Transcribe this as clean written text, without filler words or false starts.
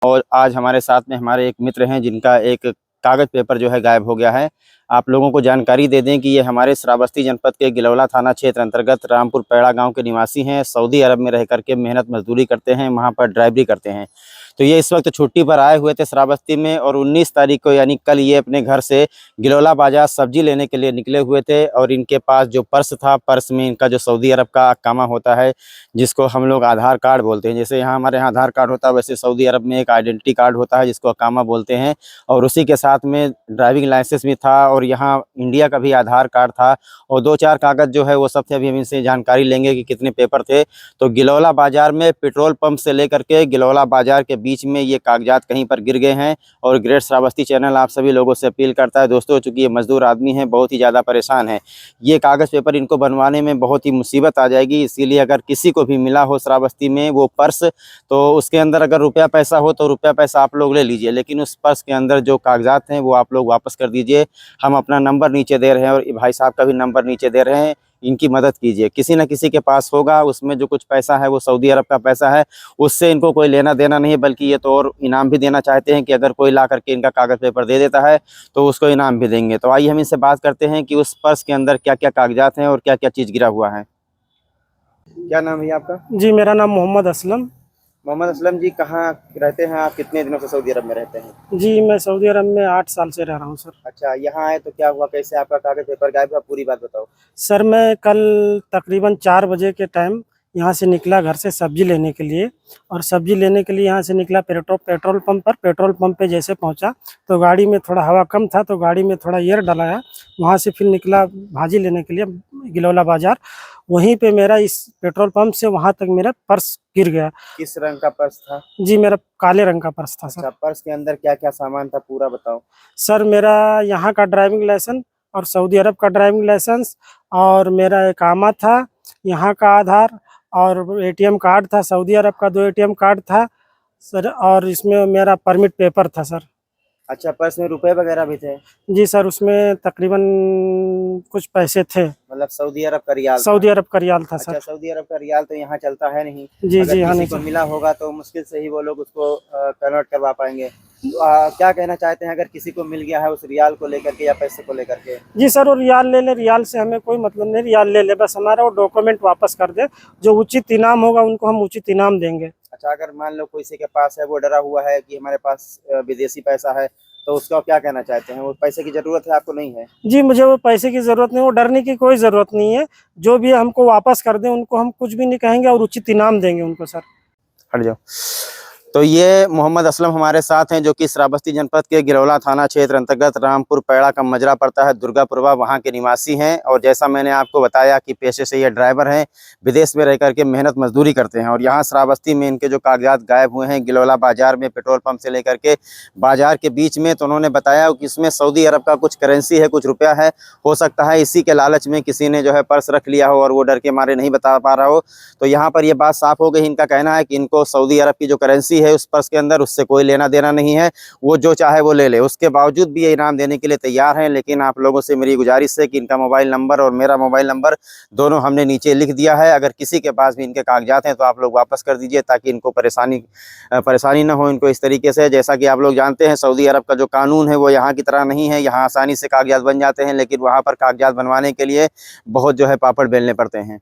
और आज हमारे साथ में हमारे एक मित्र हैं जिनका एक कागज़ पेपर जो है गायब हो गया है। आप लोगों को जानकारी दे दें कि ये हमारे श्रावस्ती जनपद के गिलौला थाना क्षेत्र अंतर्गत रामपुर पैड़ा गांव के निवासी हैं। सऊदी अरब में रह करके मेहनत मजदूरी करते हैं, वहां पर ड्राइवरी करते हैं। तो ये इस वक्त छुट्टी पर आए हुए थे श्रावस्ती में और 19 तारीख को यानी कल ये अपने घर से गिलौला बाजार सब्जी लेने के लिए निकले हुए थे। और इनके पास जो पर्स था, पर्स में इनका जो सऊदी अरब का अकामा होता है, जिसको हम लोग आधार कार्ड बोलते हैं। जैसे यहाँ हमारे यहाँ आधार कार्ड होता है, वैसे सऊदी अरब में एक आइडेंटिटी कार्ड होता है जिसको अकामा बोलते हैं। और उसी के साथ में ड्राइविंग लाइसेंस भी था और यहाँ इंडिया का भी आधार कार्ड था और 2-4 कागज़ जो है वो सब थे। अभी हम इनसे जानकारी लेंगे कि कितने पेपर थे। तो गिलौला बाजार में पेट्रोल पंप से लेकर के गिलौला बाजार के बीच में ये कागजात कहीं पर गिर गए हैं। और ग्रेट श्रावस्ती चैनल आप सभी लोगों से अपील करता है दोस्तों, चूँकि ये मजदूर आदमी हैं, बहुत ही ज़्यादा परेशान है। ये कागज़ पेपर इनको बनवाने में बहुत ही मुसीबत आ जाएगी। इसीलिए अगर किसी को भी मिला हो श्रावस्ती में वो पर्स, तो उसके अंदर अगर रुपया पैसा हो तो रुपया पैसा आप लोग ले लीजिए, लेकिन उस पर्स के अंदर जो कागजात हैं वो आप लोग वापस कर दीजिए। हम अपना नंबर नीचे दे रहे हैं और भाई साहब का भी नंबर नीचे दे रहे हैं। इनकी मदद कीजिए। किसी न किसी के पास होगा, उसमें जो कुछ पैसा है वो सऊदी अरब का पैसा है, उससे इनको कोई लेना देना नहीं है, बल्कि ये तो और इनाम भी देना चाहते हैं कि अगर कोई ला करके इनका कागज़ पेपर दे देता है तो उसको इनाम भी देंगे। तो आइए हम इनसे बात करते हैं कि उस पर्स के अंदर क्या क्या कागजात हैं और क्या क्या चीज़ गिरा हुआ है। क्या नाम है आपका? जी, मेरा नाम मोहम्मद असलम। मोहम्मद असलम जी, कहाँ रहते हैं आप? कितने दिनों से सऊदी अरब में रहते हैं? जी, मैं सऊदी अरब में 8 साल से रह रहा हूँ सर। अच्छा, यहाँ आए तो क्या हुआ, कैसे आपका कागज़ पेपर गायब हुआ, पूरी बात बताओ। सर, मैं कल तकरीबन 4 बजे के टाइम यहाँ से निकला घर से सब्जी लेने के लिए, और सब्जी लेने के लिए यहाँ से निकला पेट्रोल पंप पर। पेट्रोल पंप पे जैसे पहुँचा तो गाड़ी में थोड़ा हवा कम था, तो गाड़ी में थोड़ा एयर डलाया। वहाँ से फिर निकला भाजी लेने के लिए गिलौला बाज़ार। वहीं पे मेरा इस पेट्रोल पंप से वहाँ तक मेरा पर्स गिर गया। किस रंग का पर्स था? जी, मेरा काले रंग का पर्स था सर। अच्छा, पर्स के अंदर क्या क्या सामान था, पूरा बताओ। सर, मेरा यहाँ का ड्राइविंग लाइसेंस और सऊदी अरब का ड्राइविंग लाइसेंस, और मेरा इकामा था, यहाँ का आधार, और एटीएम कार्ड था। सऊदी अरब का 2 एटीएम कार्ड था सर, और इसमें मेरा परमिट पेपर था सर। अच्छा, पर्स में रुपए वगैरह भी थे? जी सर, उसमें तकरीबन कुछ पैसे थे। मतलब सऊदी अरब का रियाल? सऊदी अरब का रियाल था सर। अच्छा, सऊदी अरब का रियाल तो यहाँ चलता है नहीं। जी अगर जी, हाँ किसी नहीं को सर। मिला होगा तो मुश्किल से ही वो लोग उसको कन्वर्ट करवा पाएंगे। तो क्या कहना चाहते हैं अगर किसी को मिल गया है उस रियाल को लेकर के या पैसे को लेकर के? जी सर, वो रियाल ले ले, रियाल से हमें कोई मतलब नहीं, रियाल ले ले, बस हमारा वो डॉक्यूमेंट वापस कर दे। जो उचित इनाम होगा उनको हम उचित इनाम देंगे। अच्छा, अगर मान लो किसी के पास है, वो डरा हुआ है कि हमारे पास विदेशी पैसा है, तो उसका क्या कहना चाहते हैं? वो पैसे की जरूरत है, आपको नहीं है? जी, मुझे वो पैसे की ज़रूरत नहीं, वो डरने की कोई ज़रूरत नहीं है। जो भी हमको वापस कर दें, उनको हम कुछ भी नहीं कहेंगे और उचित इनाम देंगे उनको सर। हट जाओ। तो ये मोहम्मद असलम हमारे साथ हैं, जो कि श्रावस्ती जनपद के गिलौला थाना क्षेत्र अंतर्गत रामपुर पैड़ा का मजरा पड़ता है, दुर्गापुरवा, वहाँ के निवासी हैं। और जैसा मैंने आपको बताया कि पेशे से ये ड्राइवर हैं, विदेश में रह करके मेहनत मजदूरी करते हैं। और यहाँ श्रावस्ती में इनके जो कागजात गायब हुए हैं गिलौला बाजार में पेट्रोल पंप से लेकर के बाजार के बीच में, तो उन्होंने बताया कि इसमें सऊदी अरब का कुछ करेंसी है, कुछ रुपया है। हो सकता है इसी के लालच में किसी ने जो है पर्स रख लिया हो और वो डर के मारे नहीं बता पा रहा हो। तो यहाँ पर ये बात साफ हो गई। इनका कहना है कि इनको सऊदी अरब की जो करेंसी है उस पर्स के अंदर, उससे कोई लेना देना नहीं है, वो जो चाहे वो ले ले। उसके बावजूद भी ये इनाम देने के लिए तैयार हैं। लेकिन आप लोगों से मेरी गुजारिश है कि इनका मोबाइल नंबर और मेरा मोबाइल नंबर दोनों हमने नीचे लिख दिया है। अगर किसी के पास भी इनके कागजात हैं तो आप लोग वापस कर दीजिए, ताकि इनको परेशानी ना हो इनको इस तरीके से। जैसा कि आप लोग जानते हैं, सऊदी अरब का जो कानून है वो यहाँ की तरह नहीं है। यहाँ आसानी से कागजात बन जाते हैं, लेकिन वहाँ पर कागजात बनवाने के लिए बहुत जो है पापड़ बेलने पड़ते हैं।